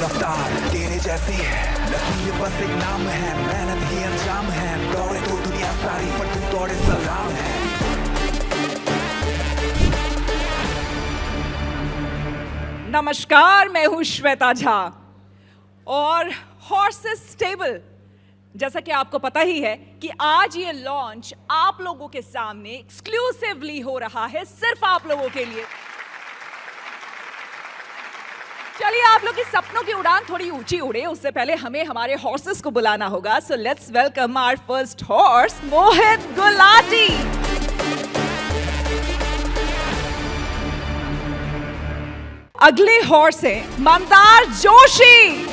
रफ्तार तेरे जैसी लकीर बस एक नाम है, मेहनत ही अंजाम है। दौड़े तो दुनिया सारी पर तू दौड़े सलाम है। नमस्कार, मैं हूं श्वेता झा और हॉर्सेस स्टेबल, जैसा कि आपको पता ही है कि आज ये लॉन्च आप लोगों के सामने एक्सक्लूसिवली हो रहा है, सिर्फ आप लोगों के लिए। चलिए, आप लोग के सपनों की उड़ान थोड़ी ऊंची उड़े, उससे पहले हमें हमारे हॉर्सेस को बुलाना होगा। So let's welcome our first horse, Mohit Gulati. अगले हॉर्स हैं मंदार जोशी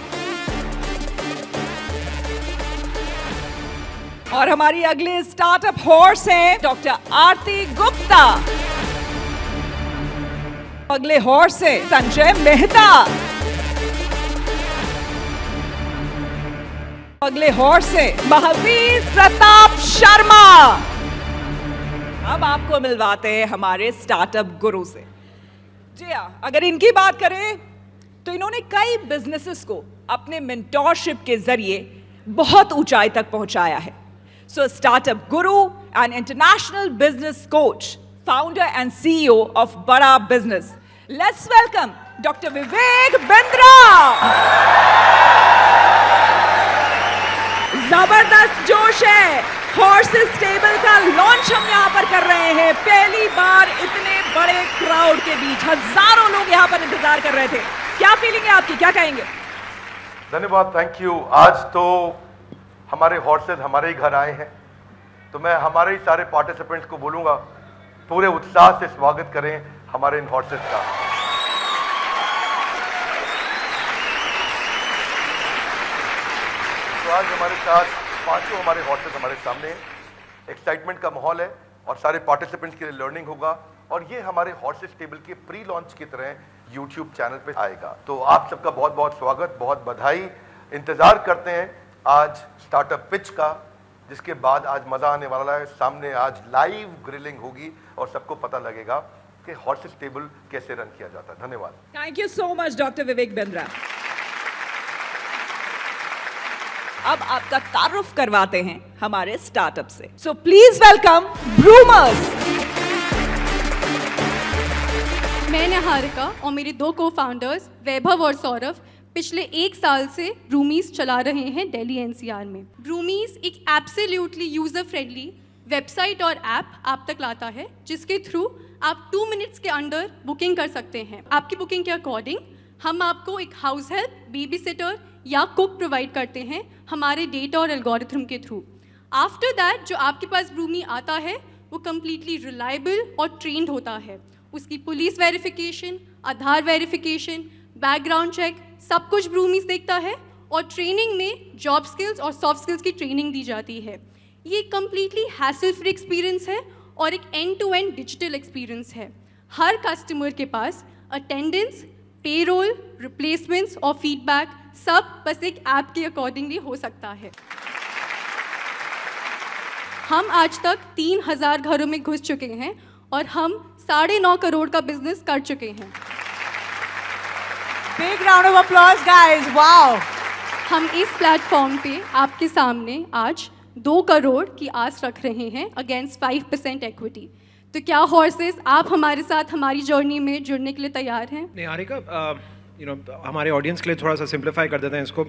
और हमारी अगले स्टार्टअप हॉर्स हैं डॉक्टर आरती गुप्ता। अगले हॉर्स हैं संजय मेहता। अगले हॉर्स हैं महावीर प्रताप शर्मा। अब आपको मिलवाते हैं हमारे स्टार्टअप गुरु से। जी हाँ, अगर इनकी बात करें तो इन्होंने कई बिजनेसेस को अपने मेंटोरशिप के जरिए बहुत ऊंचाई तक पहुंचाया है। सो startup Guru and international business coach, founder and CEO of बड़ा business, let's welcome doctor Vivek Bindra. जबरदस्त जोश है, हॉर्सेस स्टेबल का लॉन्च हम यहाँ पर कर रहे हैं। पहली बार इतने बड़े क्राउड के बीच हजारों लोग यहाँ पर इंतजार कर रहे थे। क्या फीलिंग है आपकी, क्या कहेंगे? धन्यवाद, थैंक यू। आज तो हमारे हॉर्सेस हमारे ही घर आए हैं, तो मैं हमारे ही सारे पार्टिसिपेंट्स को बोलूंगा पूरे उत्साह से स्वागत करें हमारे इन हॉर्सेस का। तो आज हमारे साथ पांचों हमारे हॉर्सेस हमारे सामने हैं। एक्साइटमेंट का माहौल है और सारे पार्टिसिपेंट्स के लिए लर्निंग होगा और ये हमारे हॉर्सेस टेबल के प्री लॉन्च की तरह यूट्यूब चैनल पे आएगा। तो आप सबका बहुत बहुत स्वागत, बहुत बधाई। इंतजार करते हैं आज स्टार्टअप पिच का, जिसके बाद आज मजा आने वाला है। सामने आज लाइव ग्रिलिंग होगी और सबको पता लगेगा कि हॉर्सेस टेबल कैसे रन किया जाता है। धन्यवाद। Thank you so much doctor Vivek Bindra. अब आपका तारुफ करवाते हैं हमारे स्टार्टअप से। So please welcome Broomers. मैं निहारिका और मेरे दो को फाउंडर्स वैभव और सौरभ पिछले 1 साल से ब्रूमीज चला रहे हैं दिल्ली एनसीआर में। ब्रूमीज एक एब्सोल्युटली यूजर फ्रेंडली वेबसाइट और ऐप आप तक लाता है, जिसके थ्रू आप 2 मिनट्स के अंदर बुकिंग कर सकते हैं। आपकी बुकिंग के अकॉर्डिंग हम आपको एक हाउस हेल्प, बेबी सिटर या कुक प्रोवाइड करते हैं हमारे डेटा और एल्गोरिथम के थ्रू। आफ्टर दैट जो आपके पास ब्रूमी आता है वो कम्प्लीटली रिलायबल और ट्रेंड होता है। उसकी पुलिस वेरिफिकेशन, आधार वेरिफिकेशन, बैकग्राउंड चेक, सब कुछ ब्रूमीज देखता है और ट्रेनिंग में जॉब स्किल्स और सॉफ्ट स्किल्स की ट्रेनिंग दी जाती है। ये कम्प्लीटली हैसल फ्री एक्सपीरियंस है और एक end to end digital experience है। हर कस्टमर के पास अटेंडेंस, पेरोल, रिप्लेसमेंट्स और फीडबैक सब बस एक ऐप के अकॉर्डिंगली हो सकता है। हम आज तक 3000 घरों में घुस चुके हैं और हम 9.5 करोड़ का बिजनेस कर चुके हैं। Big round of applause guys, wow. हम इस प्लेटफॉर्म पे आपके सामने आज 2 करोड़ की आस रख रहे हैं अगेंस्ट 5% इक्विटी। तो क्या हॉर्सेस आप हमारे साथ हमारी जर्नी में जुड़ने के लिए तैयार हैं? निहारिका, हमारे ऑडियंस के लिए थोड़ा सा सिंप्लीफाई कर देते हैं इसको।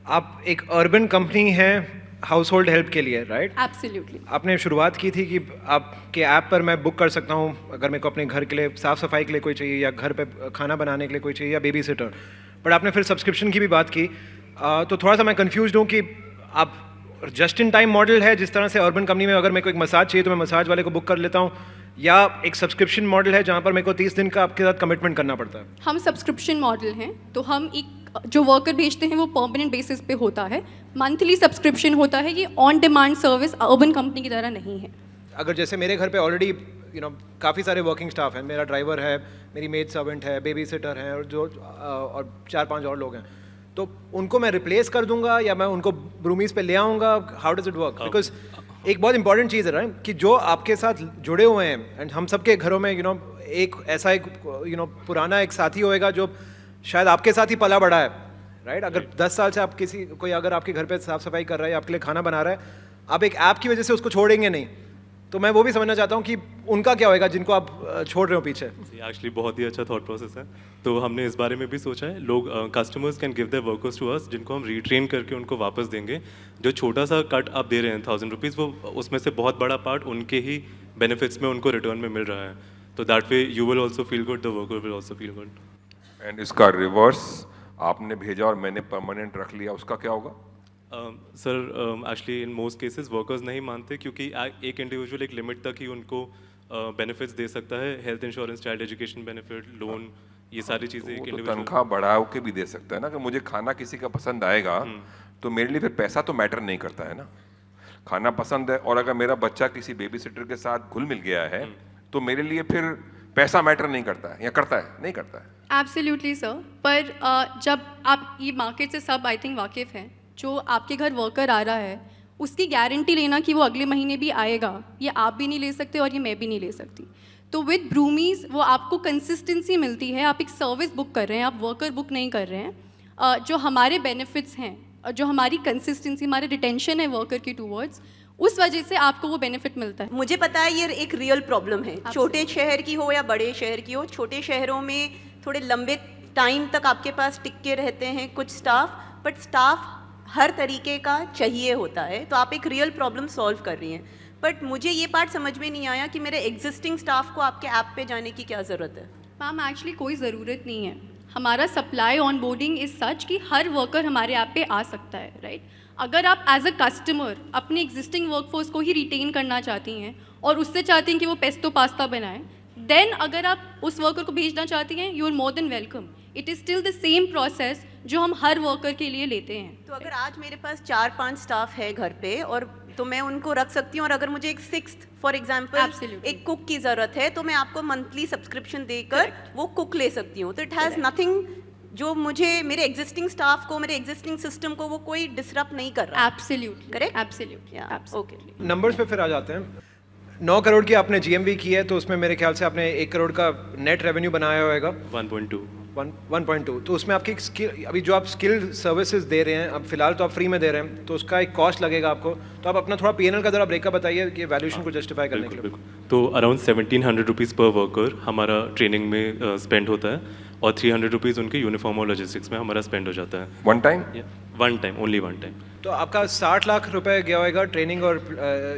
आप एक अर्बन कंपनी है हाउस होल्ड हेल्प के लिए, राइट? एब्सोल्युटली। आपने शुरुआत की थी कि आपके ऐप पर मैं बुक कर सकता हूँ अगर मेरे को अपने घर के लिए साफ़ सफाई के लिए कोई चाहिए या घर पे खाना बनाने के लिए कोई चाहिए या बेबी सिटर। बट आपने फिर सब्सक्रिप्शन की भी बात की, तो थोड़ा सा मैं कन्फ्यूज हूँ कि आप जस्ट इन टाइम मॉडल है, जिस तरह से अर्बन कंपनी में अगर मेरे को एक मसाज चाहिए तो मैं मसाज वाले को बुक कर लेता हूँ, या एक सब्सक्रिप्शन मॉडल है जहाँ पर मेरे को 30 दिन का आपके साथ कमिटमेंट करना पड़ता है? हम सब्सक्रिप्शन मॉडल हैं, तो हम एक जो वर्कर भेजते हैं वो परमानेंट बेसिस पे होता है, मंथली सब्सक्रिप्शन होता है। ये on demand service urban company की तरह नहीं है। अगर जैसे मेरे घर पे ऑलरेडी काफ़ी सारे वर्किंग स्टाफ हैं, मेरा ड्राइवर है, मेरी मेड सर्वेंट है, बेबी सिटर है और 4-5 और लोग हैं, तो उनको मैं रिप्लेस कर दूंगा या मैं उनको ब्रूमीज पे ले आऊँगा? How does it work? Because एक बहुत इंपॉर्टेंट चीज़ है ना कि जो आपके साथ जुड़े हुए हैं, एंड हम सबके घरों में एक ऐसा एक पुराना एक साथी होएगा जो शायद आपके साथ ही पला बड़ा है, राइट? अगर 10 साल से आप कोई अगर आपके घर पे साफ सफाई कर रहा है, आपके लिए खाना बना रहा है, आप एक ऐप की वजह से उसको छोड़ेंगे नहीं। तो मैं वो भी समझना चाहता हूँ कि उनका क्या होएगा जिनको आप छोड़ रहे हो पीछे। एक्चुअली बहुत ही अच्छा थॉट प्रोसेस है। तो हमने इस बारे में भी सोचा है, लोग customers can give their workers to us, जिनको हम रीट्रेन करके उनको वापस देंगे। जो छोटा सा कट आप दे रहे हैं 1000 रुपीज़, वो उसमें से बहुत बड़ा पार्ट उनके ही बेनिफिट्स में उनको रिटर्न में मिल रहा है। तो that way you will also feel good, the worker will also feel good. And इसका रिवर्स आपने भेजा और मैंने परमानेंट रख लिया, उसका क्या होगा? Sir actually in most cases workers नहीं मानते, क्योंकि एक इंडिविजुअल एक लिमिट तक ही उनको बेनिफिट्स दे सकता है। Health insurance, child education benefit, loan, ये सारी चीज़ें एक इंडिविजुअल तनख्वाह बढ़ाओ के भी दे सकता है ना। कि मुझे खाना किसी का पसंद आएगा तो मेरे लिए फिर पैसा तो मैटर नहीं करता है ना। खाना पसंद है, और अगर मेरा बच्चा किसी बेबी सिटर के साथ घुल मिल गया है तो मेरे लिए फिर पैसा मैटर नहीं करता है, या करता है? नहीं करता है। Absolutely sir. पर जब आप ये मार्केट से सब आई थिंक वाकिफ़ हैं, जो आपके घर वर्कर आ रहा है उसकी गारंटी लेना कि वो अगले महीने भी आएगा, ये आप भी नहीं ले सकते और ये मैं भी नहीं ले सकती। तो विद ब्रूमीज़ वो आपको कंसिस्टेंसी मिलती है। आप एक सर्विस बुक कर रहे हैं, आप वर्कर बुक नहीं कर रहे हैं। जो हमारे बेनिफिट्स हैं, जो हमारी कंसिस्टेंसी, हमारे रिटेंशन है वर्कर की टूवर्ड्स, उस वजह से आपको वो बेनिफिट मिलता है। मुझे पता है ये एक रियल प्रॉब्लम है, छोटे शहर की हो या बड़े शहर की हो। छोटे शहरों में थोड़े लंबे टाइम तक आपके पास टिक के रहते हैं कुछ स्टाफ, बट स्टाफ हर तरीके का चाहिए होता है। तो आप एक रियल प्रॉब्लम सॉल्व कर रही हैं। बट मुझे ये पार्ट समझ में नहीं आया कि मेरे एग्जिस्टिंग स्टाफ को आपके ऐप पे जाने की क्या ज़रूरत है? मैम एक्चुअली कोई ज़रूरत नहीं है। हमारा supply on boarding is such कि हर वर्कर हमारे ऐप पे आ सकता है, राइट? अगर आप एज अ कस्टमर अपने एग्जिस्टिंग वर्कफोर्स को ही रिटेन करना चाहती हैं और उससे चाहती हैं कि वो पेस्टो पास्ता बनाएं, देन अगर आप उस वर्कर को भेजना चाहती हैं, you are more than welcome. It is still the same process जो हम हर वर्कर के लिए लेते हैं। तो अगर आज मेरे पास 4-5 स्टाफ है घर पे, और तो मैं उनको रख सकती हूँ, और अगर मुझे एक 6th फॉर एग्जांपल Absolutely. एक कुक की ज़रूरत है तो मैं आपको मंथली सब्सक्रिप्शन देकर वो कुक ले सकती हूँ। तो इट हैज़ नथिंग, जो मुझे मेरे एग्जिस्टिंग स्टाफ को, मेरे एग्जिस्टिंग सिस्टम को वो कोई डिसरप्ट नहीं कर रहा। Absolutely correct? Absolutely okay. Numbers पे फिर आ जाते हैं। 9 करोड़ की आपने जीएमवी की है, तो उसमें मेरे ख्याल से आपने 1 करोड़ का नेट रेवेन्यू बनाया होगा। 1.2। तो उसमें आपकी स्किल, अभी जो आप स्किल सर्विसेज दे रहे हैं, अब फिलहाल तो आप फ्री में दे रहे हैं, तो उसका एक कॉस्ट लगेगा आपको। तो आप अपना थोड़ा पीएनएल का जरा ब्रेकअप बताइए कि वैल्यूएशन को जस्टिफाई करने के लिए। तो अराउंड 1700 रुपीज़ पर वर्कर हमारा ट्रेनिंग में स्पेंड होता है, और 300 रुपीज़ उनके यूनिफॉर्म और लॉजिस्टिक्स में हमारा स्पेंड हो जाता है। One time? One time, only one time. तो आपका 60 लाख रुपए गया होगा ट्रेनिंग और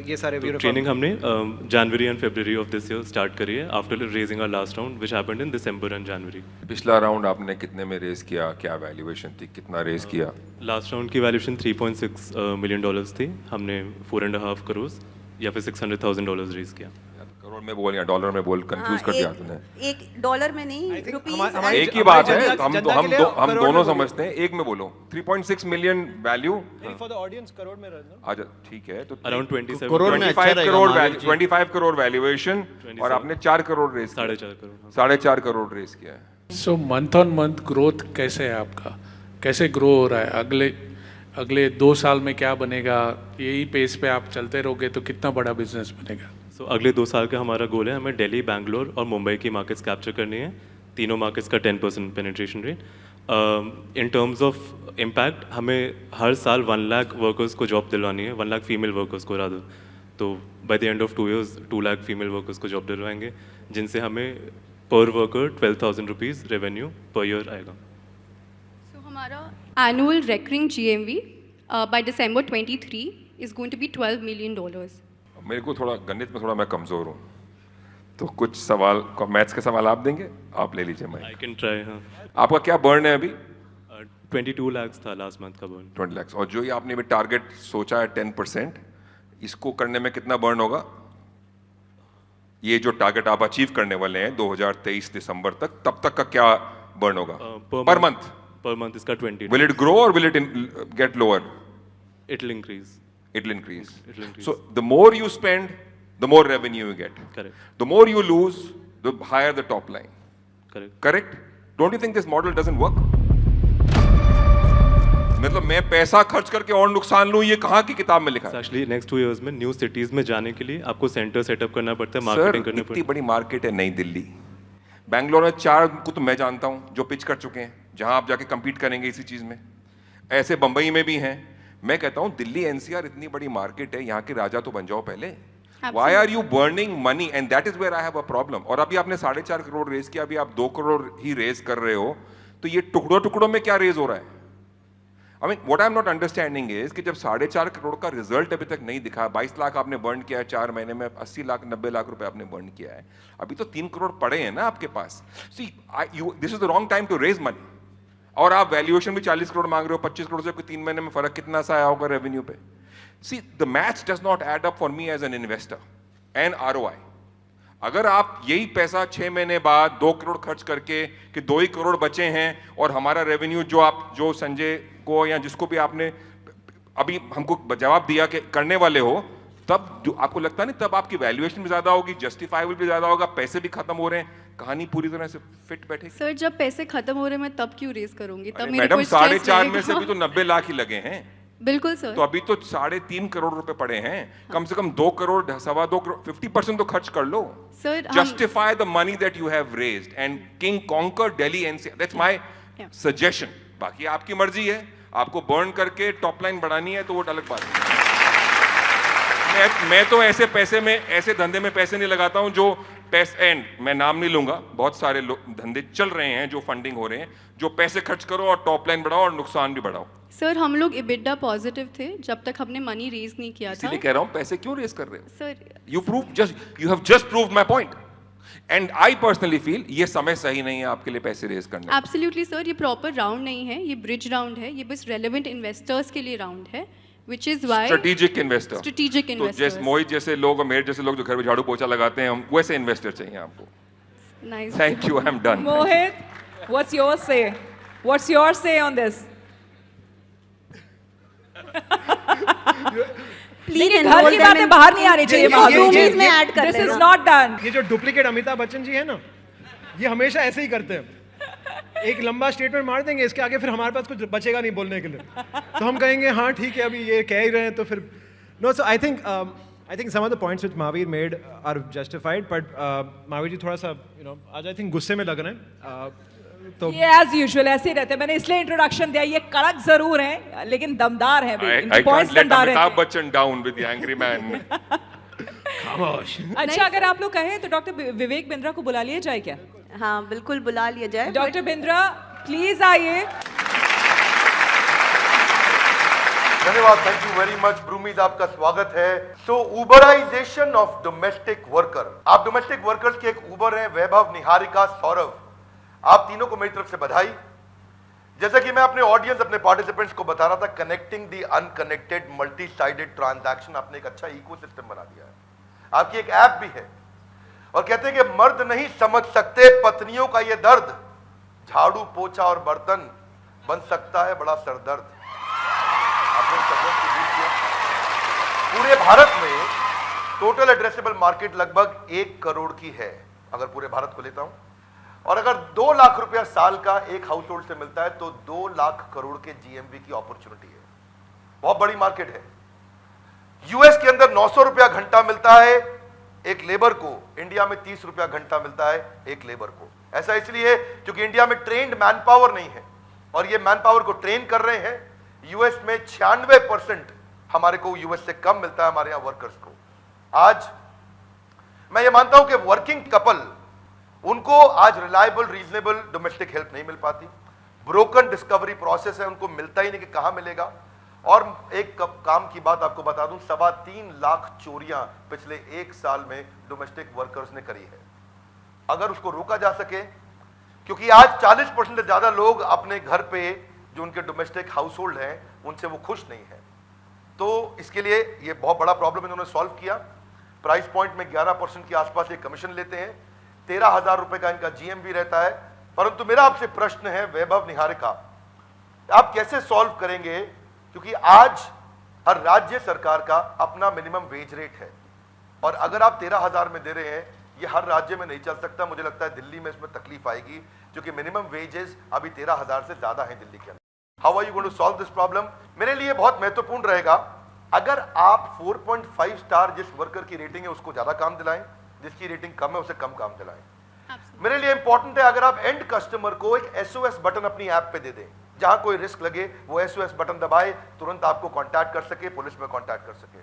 ये सारे ट्रेनिंग हमने January and February of this year start करी है, after raising our last round which happened in December and January. पिछला राउंड आपने कितने में रेज किया? क्या वैल्यूएशन थी? कितना रेज किया? लास्ट राउंड की वैल्यूएशन $3.6 मिलियन थी। हमने 4.5 करोड़ या फिर $600,000 रेज किया। करोड़ में बोल या डॉलर में बोल, कंफ्यूज कर दिया आपने। एक डॉलर में नहीं, रुपीस। एक ही बात है, हम दोनों समझते हैं। एक में बोलो। 3.6 million value for the audience crore में रहना। अच्छा ठीक है, तो अराउंड 27 25 करोड़ वैल्यूएशन, और आपने 4 करोड़ रेज, 4.5 करोड़, 4.5 करोड़ रेज किया है। सो मंथ ऑन मंथ ग्रोथ कैसे है आपका? कैसे ग्रो हो रहा है? अगले 2 साल में क्या बनेगा? यही पेस पे आप चलते रहोगे तो कितना बड़ा बिजनेस बनेगा? सो अगले 2 साल का हमारा गोल है, हमें दिल्ली, बैंगलोर और मुंबई की मार्केट्स कैप्चर करनी है। तीनों मार्केट्स का 10% penetration rate. In terms of impact, हमें हर साल 1 लाख वर्कर्स को जॉब दिलवानी है, 1 लाख फीमेल वर्कर्स को रादर। तो by the end of 2 years 2 lakh female workers को जॉब दिलवाएंगे, जिनसे हमें per worker 12,000 rupees revenue per year आएगा। सो हमारा annual recurring GMV by December 23 is going to be $12 million. मेरे को थोड़ा गणित में थोड़ा मैं कमजोर हूँ, तो कुछ सवाल, मैथ्स के सवाल आप देंगे? आप ले लीजिए। मैं आई कैन ट्राई। हाँ, आपका क्या बर्न है अभी? 22 लाख था लास्ट मंथ का बर्न। 20 लाख। और जो ये आपने भी टारगेट सोचा है 10%, इसको करने में कितना बर्न होगा? ये जो टारगेट आप अचीव करने वाले हैं 2023 दिसंबर तक, तब तक का क्या बर्न होगा पर मंथ? पर मंथ इसका 20। Will it grow or will it get lower? It'll increase. It'll increase. It'll increase. So the more you spend, the more revenue you get. Correct. The more you lose, the higher the top line. Correct. Correct? Don't you think this model doesn't work? मतलब मैं पैसा खर्च करके और नुकसान लूं, ये कहाँ की किताब में लिखा है? Actually, next 2 years में न्यू सिटीज में जाने के लिए आपको सेंटर सेटअप करना पड़ता है, मार्केटिंग करनी पड़ती है। इतनी बड़ी मार्केट है नई दिल्ली, बैंगलोर में 4 को तो मैं जानता हूँ जो पिच कर चुके हैं, जहां आप जाके compete करेंगे इसी चीज में। ऐसे बंबई में भी हैं। मैं कहता हूँ दिल्ली एनसीआर इतनी बड़ी मार्केट है, यहाँ के राजा तो बन जाओ पहले। Why are you burning money, and that is where I have a problem. और अभी आपने 4.5 करोड़ रेज किया, अभी आप 2 करोड़ ही रेज कर रहे हो, तो ये टुकड़ों टुकड़ों में क्या रेज हो रहा है? I mean what I am not understanding is कि जब 4.5 करोड़ का रिजल्ट अभी तक नहीं दिखा, 22 लाख आपने बर्न किया है 4 महीने में, 80 लाख 90 लाख रुपए आपने बर्न किया है, अभी तो 3 करोड़ पड़े हैं ना आपके पास। See this is the wrong time to raise money. और आप वैल्यूएशन भी 40 करोड़ मांग रहे हो, 25 करोड़ से 3 महीने में फर्क कितना सा आया होगा रेवेन्यू पे? See the maths does not add up for me as an investor and ROI। अगर आप यही पैसा 6 महीने बाद 2 करोड़ खर्च करके कि 2 ही करोड़ बचे हैं और हमारा रेवेन्यू जो संजय को या जिसको भी आपने अभी हमको जवाब दिया कि करने वाले हो, तब जो आपको लगता नहीं तब आपकी वैल्यूएशन भी ज्यादा होगी, जस्टिफाइबल भी ज्यादा होगा, पैसे भी खत्म हो रहे हैं, कहानी पूरी तरह से फिट बैठेगी। सर जब पैसे खत्म हो रहे हैं मैं तब क्यों रेस करूंगी? तब मेरे मैडम को stress 4.5 में से रहेगा। भी तो 90 लाख ही लगे हैं। बिल्कुल सर। तो अभी तो 3.5 करोड़ रुपए पड़े हैं, कम से कम 2 करोड़ 2.25 करोड़ 50% तो खर्च कर लो। Sir justify the money that you have raised and king conquer Delhi NCR, that's my suggestion. बाकी आपकी मर्जी है, आपको बर्न करके टॉप लाइन बढ़ानी है तो वो अलग बात है। मैं तो ऐसे पैसे में, ऐसे धंधे में पैसे नहीं लगाता हूं जो पैसे, एंड मैं नाम नहीं लूंगा, बहुत सारे धंधे चल रहे हैं जो फंडिंग हो रहे हैं, जो पैसे खर्च करो और टॉप लाइन बढ़ाओ और नुकसान भी बढ़ाओ। सर हम लोग EBITDA पॉजिटिव थे जब तक हमने मनी रेज नहीं किया था। इसीलिए कह रहा हूं पैसे क्यों रेज कर रहे हो? Sir you have just proved my point, and I personally feel ये समय सही नहीं है आपके लिए पैसे रेज करने का। एब्सोल्युटली सर, ये प्रॉपर राउंड नहीं है, ये ब्रिज राउंड है, ये बस रेलेवेंट इन्वेस्टर्स के लिए राउंड है, which is why strategic investor, strategic तो investors। जैसे मोहित जैसे लोग और मेरे जैसे लोग जो घर में झाड़ू पोछा लगाते हैं, हम वैसे इन्वेस्टर चाहिए आपको। Nice। Thank you, I am done. Mohit, what's your say? What's your say on this? लेकिन घर की बातें बाहर नहीं आनी चाहिए। Roomies में ऐड कर This is लेना। not done. ये जो डुप्लीकेट अमिताभ बच्चन जी है ना, ये हमेशा ऐसे ही करते हैं। एक लंबा स्टेटमेंट मार देंगे, इसके आगे फिर हमारे पास कुछ बचेगा नहीं बोलने के लिए, तो हम कहेंगे हाँ ठीक है अभी ये कह ही रहे हैं तो फिर no. So I think some of the points which Mahavir made are justified, but Mahavir ji थोड़ा सा आज आई थिंक गुस्से में लग रहे हैं। तो ये एज यूजुअल ऐसे ही रहते हैं, मैंने इसलिए इंट्रोडक्शन दिया, ये कड़क जरूर हैं लेकिन दमदार हैं भी, इनके I पॉइंट्स can't let दमदार हैं। Amitabh Bachchan down with the angry man। खामोश। अच्छा अगर आप लोग कहें तो डॉक्टर विवेक बिंद्रा को बुला लिया जाए क्या? हाँ बिल्कुल बुला लिया जाए। डॉक्टर बिंद्रा प्लीज आइए। धन्यवाद, थैंक यू वेरी मच। ब्रूमीज आपका स्वागत है। सो उबराइजेशन ऑफ डोमेस्टिक वर्कर, आप डोमेस्टिक वर्कर्स के एक उबर हैं, वैभव, निहारिका, सौरभ, आप तीनों को मेरी तरफ से बधाई। जैसा कि मैं अपने ऑडियंस, अपने पार्टिसिपेंट्स को बता रहा था, connecting the unconnected multi sided transaction, आपने एक अच्छा इकोसिस्टम बना दिया है। आपकी एक ऐप भी है और कहते हैं कि मर्द नहीं समझ सकते पत्नियों का ये दर्द, झाड़ू पोछा और बर्तन बन सकता है बड़ा सरदर्द। आपने सरदर्द को दूर किया। पूरे भारत में टोटल एड्रेसेबल मार्केट लगभग 1 करोड़ की है, अगर पूरे भारत को लेता हूं, और अगर 2 लाख रुपया साल का एक हाउस होल्ड से मिलता है तो 2 लाख करोड़ के GMV की अपॉर्चुनिटी है। बहुत बड़ी मार्केट है। यूएस के अंदर 900 रुपया घंटा मिलता है एक लेबर को, इंडिया में 30 रुपया घंटा मिलता है एक लेबर को। ऐसा इसलिए क्योंकि इंडिया में ट्रेन्ड मैन पावर नहीं है और ये मैन पावर को ट्रेन कर रहे हैं। यूएस में 96% हमारे को यूएस से कम मिलता है हमारे यहां वर्कर्स को। आज मैं ये मानता हूं कि वर्किंग कपल, उनको आज रिलायबल रीजनेबल डोमेस्टिक हेल्प नहीं मिल पाती। ब्रोकन डिस्कवरी प्रोसेस है, उनको मिलता ही नहीं कि कहां मिलेगा। और एक काम की बात आपको बता दूं, 3.25 लाख चोरियां पिछले 1 साल में डोमेस्टिक वर्कर्स ने करी है। अगर उसको रोका जा सके, क्योंकि आज 40% से ज्यादा लोग अपने घर पे जो उनके डोमेस्टिक हाउस होल्ड हैं उनसे वो खुश नहीं है, तो इसके लिए ये बहुत बड़ा प्रॉब्लम इन्होंने सॉल्व किया। प्राइस पॉइंट में 11% के आसपास ये कमीशन लेते हैं, 13,000 रुपए का इनका GMV रहता है। परंतु मेरा आपसे प्रश्न है वैभव, निहारिका, आप कैसे सॉल्व करेंगे? क्योंकि आज हर राज्य सरकार का अपना मिनिमम वेज रेट है और अगर आप 13,000 में दे रहे हैं, ये हर राज्य में नहीं चल सकता। मुझे लगता है दिल्ली में इसमें तकलीफ आएगी क्योंकि मिनिमम वेजेस अभी 13,000 से ज्यादा है दिल्ली के अंदर। How are you going to solve this problem? मेरे लिए बहुत महत्वपूर्ण रहेगा अगर आप 4.5 स्टार जिस वर्कर की रेटिंग है उसको ज्यादा काम दिलाएं, जिसकी रेटिंग कम है उसे कम काम दिलाएं। मेरे लिए इंपॉर्टेंट है अगर आप एंड कस्टमर को एक SOS बटन अपनी ऐप पे दे दें, जहां कोई रिस्क लगे वो SOS बटन दबाए, तुरंत आपको कांटेक्ट कर सके, पुलिस में कांटेक्ट कर सके।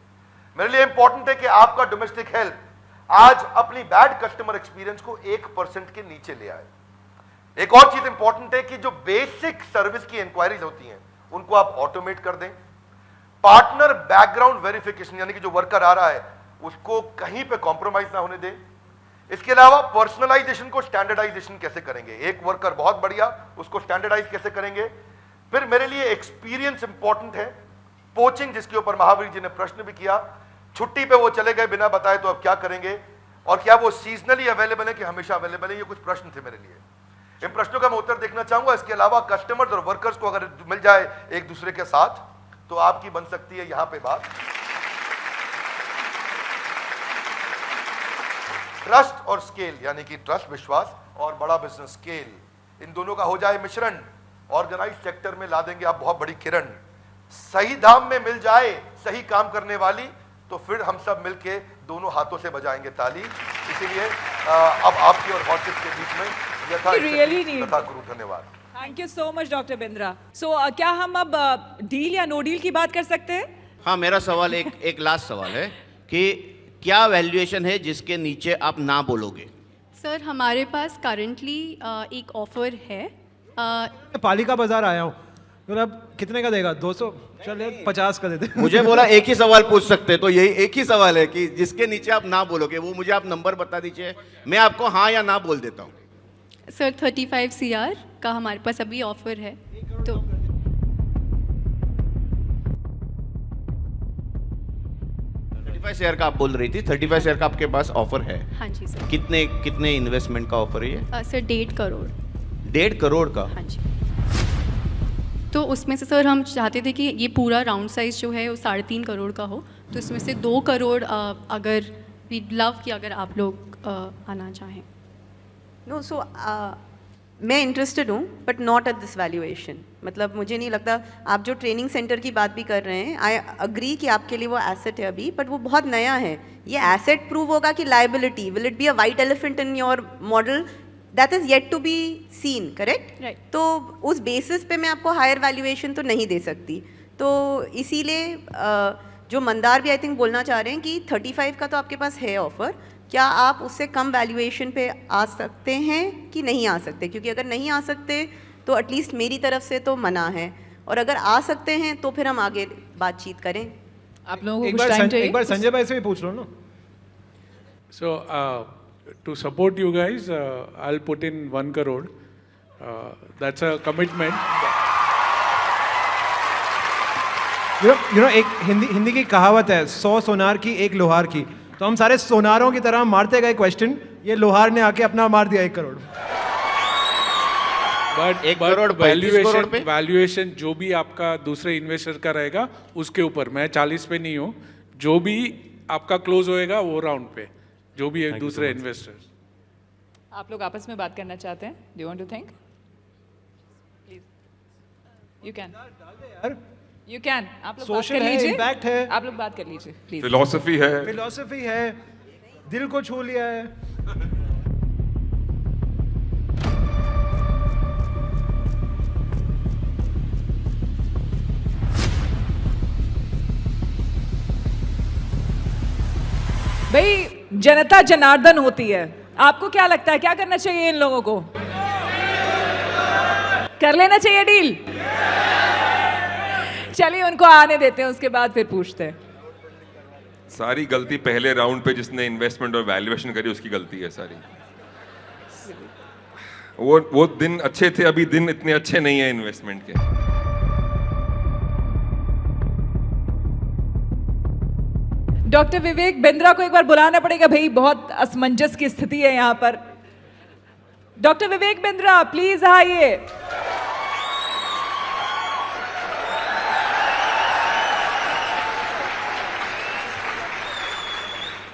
मेरे लिए इंपॉर्टेंट है कि आपका डोमेस्टिक हेल्थ आज अपनी बैड कस्टमर एक्सपीरियंस को 1% के नीचे ले आए। एक और चीज इंपॉर्टेंट है कि जो बेसिक सर्विस की इंक्वायरीज होती हैं उनको आप ऑटोमेट कर दें। पार्टनर बैकग्राउंड वेरिफिकेशन यानी कि जो वर्कर आ रहा है उसको कहीं पे कॉम्प्रोमाइज ना होने दें। इसके अलावा पर्सनलाइजेशन को स्टैंडर्डाइजेशन कैसे करेंगे, एक वर्कर बहुत बढ़िया, उसको स्टैंडर्डाइज कैसे करेंगे। फिर मेरे लिए एक्सपीरियंस इंपॉर्टेंट है, पोचिंग जिसके ऊपर महावीर जी ने प्रश्न भी किया, छुट्टी पे वो चले गए बिना बताए तो अब क्या करेंगे, और क्या वो सीजनली अवेलेबल है कि हमेशा अवेलेबल है, ये कुछ प्रश्न थे मेरे लिए। इन प्रश्नों का मैं उत्तर देखना चाहूंगा। इसके अलावा कस्टमर्स और वर्कर्स को अगर मिल जाए एक दूसरे के साथ तो आपकी बन सकती है यहां पे बात। ट्रस्ट और स्केल यानी कि ट्रस्ट विश्वास और बड़ा बिजनेस स्केल, इन दोनों का हो जाए मिश्रण, ऑर्गेनाइज सेक्टर में ला देंगे आप बहुत बड़ी किरण। सही दाम में मिल जाए सही काम करने वाली तो फिर हम सब मिलके दोनों हाथों से बजाएंगे ताली। इसीलिए अब आपकी और हॉर्सेस के बीच में यथा गुरु। धन्यवाद। Thank you so much doctor Bindra. So क्या हम अब डील या नो डील की बात कर सकते हैं? हाँ, मेरा सवाल एक लास्ट सवाल है कि क्या वैल्यूएशन है जिसके नीचे आप ना बोलोगे? सर हमारे पास करंटली एक ऑफर है। पालिका बाजार आया हूँ, मतलब कितने का देगा? 200, चलिए 50 का दे दे। मुझे बोला एक ही सवाल पूछ सकते, तो यही एक ही सवाल है कि जिसके नीचे आप ना बोलोगे वो मुझे आप नंबर बता दीजिए, मैं आपको हाँ या ना बोल देता हूँ। सर 35 CR का हमारे पास अभी ऑफर है। तो 35 शेयर का आप बोल रही थी, 35 शेयर का आपके पास ऑफर है? हाँ जी सर। कितने इन्वेस्टमेंट का ऑफर है ये? सर 1.5 करोड़। 1.5 करोड़ का? हाँ जी। तो उसमें से सर हम चाहते थे कि ये पूरा राउंड साइज जो है वो 3.5 करोड़ का हो, तो इसमें से 2 करोड़ अगर वी लव कि अगर आप लोग आना चाहें। नो सो मैं इंटरेस्टेड हूँ but not at this valuation. मतलब मुझे नहीं लगता, आप जो ट्रेनिंग सेंटर की बात भी कर रहे हैं, आई अग्री कि आपके लिए वो एसेट है अभी, बट वो बहुत नया है। ये एसेट प्रूव होगा कि liability, will it be a white elephant in your model? That is yet to be seen, correct? Right. तो उस बेसिस पे मैं आपको हायर वैल्यूएशन तो नहीं दे सकती। तो इसीलिए जो मंदार भी आई थिंक बोलना चाह रहे हैं कि 35 का तो आपके पास है ऑफर, क्या आप उससे कम वैल्यूएशन पे आ सकते हैं कि नहीं आ सकते? क्योंकि अगर नहीं आ सकते तो एटलीस्ट मेरी तरफ से तो मना है, और अगर आ सकते हैं तो फिर हम आगे बातचीत करें। आप लोगों को कुछ टाइम चाहिए? एक बार संजय भाई से भी पूछ लो ना। So to support you guys, I'll put in 1 crore. That's a commitment. You know, एक हिंदी की कहावत है, 100 सोनार की 1 लोहार की। तो हम सारे सोनारों की तरह मारते गए क्वेश्चन, ये लोहार ने आके अपना मार दिया 1 करोड़। बट वैल्यूएशन जो भी आपका दूसरे इन्वेस्टर का रहेगा उसके ऊपर, मैं 40 पे नहीं हूँ, जो भी आपका क्लोज होएगा वो राउंड पे, जो भी है दूसरे इन्वेस्टर। आप लोग आपस में बात करना चाहते हैं? Do you want to think? Please you can, you can. आप लोग बात कर लीजिए, इम्पैक्ट है, आप लोग बात कर लीजिए प्लीज। फिलॉसफी है, दिल को छू लिया है। भाई जनता जनार्दन होती है, आपको क्या लगता है क्या करना चाहिए इन लोगों को? कर लेना चाहिए डील? चलिए उनको आने देते हैं, उसके बाद फिर पूछते हैं। सारी गलती पहले राउंड पे जिसने इन्वेस्टमेंट और वैल्यूएशन करी उसकी गलती है सारी। वो दिन अच्छे थे, अभी दिन इतने अच्छे नहीं है इन्वेस्टमेंट के। डॉक्टर विवेक बिंद्रा को एक बार बुलाना पड़ेगा भाई, बहुत असमंजस की स्थिति है यहाँ पर। डॉक्टर विवेक बिंद्रा प्लीज आइए।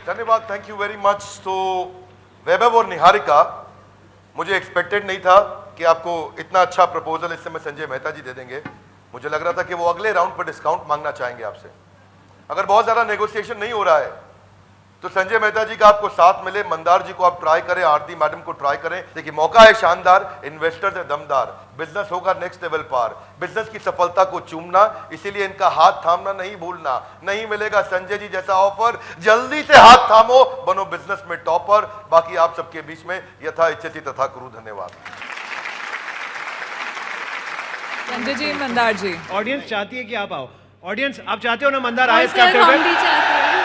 धन्यवाद, थैंक यू वेरी मच। तो वैभव और निहारिका, मुझे एक्सपेक्टेड नहीं था कि आपको इतना अच्छा प्रपोजल इस समय संजय मेहता जी दे देंगे। मुझे लग रहा था कि वो अगले राउंड पर डिस्काउंट मांगना चाहेंगे आपसे। अगर बहुत ज़्यादा नेगोशिएशन नहीं हो रहा है तो संजय मेहता जी का आपको साथ मिले, मंदार जी को आप ट्राई करें, आरती मैडम को ट्राई करें। देखिए मौका है शानदार, इन्वेस्टर्स है दमदार, बिजनेस होगा नेक्स्ट लेवल पार, बिजनेस की सफलता को चूमना, इसीलिए इनका हाथ थामना नहीं भूलना। नहीं मिलेगा संजय जी जैसा ऑफर, जल्दी से हाथ थामो, बनो बिजनेस में टॉपर। बाकी आप सबके बीच में यथा इच्छति तथा कुरु। धन्यवाद। संजय जी, मंदार जी। ऑडियंस चाहती है कि आप आओ। ऑडियंस आप चाहते हो ना मंदार आए इस कैप्टन में?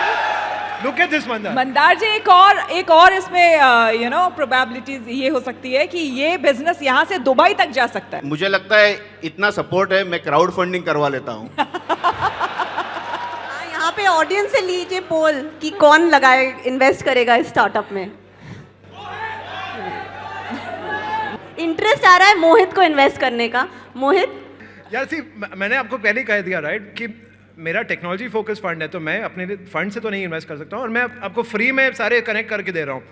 Look at this Mandar. Mandar जी, एक और इसमें प्रोबेबिलिटीज ये हो सकती है कि ये बिजनेस यहाँ से दुबई तक जा सकता है। मुझे लगता है इतना सपोर्ट है, मैं क्राउड फंडिंग करवा लेता हूँ। यहाँ पे ऑडियंस से लीजिए पोल कि कौन लगाए, इन्वेस्ट करेगा इस स्टार्टअप में। इंटरेस्ट आ रहा है मोहित को इन्वेस्ट करने का। मोहित यार सी, मैंने आपको पहले ही कह दिया राइट कि मेरा टेक्नोलॉजी फोकस फंड है, तो मैं अपने फंड से तो नहीं इन्वेस्ट कर सकता हूँ, और मैं आपको फ्री में सारे कनेक्ट करके दे रहा हूँ।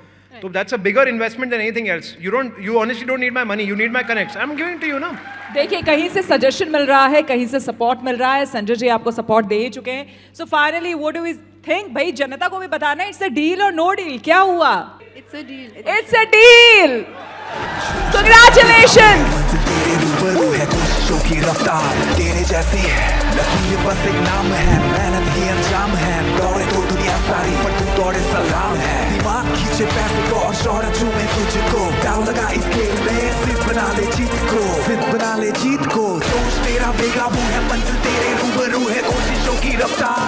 तो that's a bigger investment than anything else. You honestly don't need my money, you need my connects. I am giving to you ना। देखिए, कहीं से सजेशन मिल रहा है, कहीं से सपोर्ट मिल रहा है। संजय जी आपको सपोर्ट दे ही चुके हैं। So finally what do we think? भाई जनता को भी बताना है, इट्स अ डील और नो डील। क्या हुआ? It's a deal. It's a deal. Congratulations. की रफ्तार तेरे जैसी लकीर बस एक नाम है, मेहनत ही अंजाम है। दौड़े तो दुनिया सारी पर तू दौड़े सलाम है। दिमाग खींचे पैसे को और शौहरत चूमे तुझको, दाव लगा इस खेल में, सिर्फ बना ले जीत को, सिर्फ बना ले जीत को। सोच तेरा बेकाबू है, मंजिल तेरे रूबरू है, कोशिशों की रफ्तार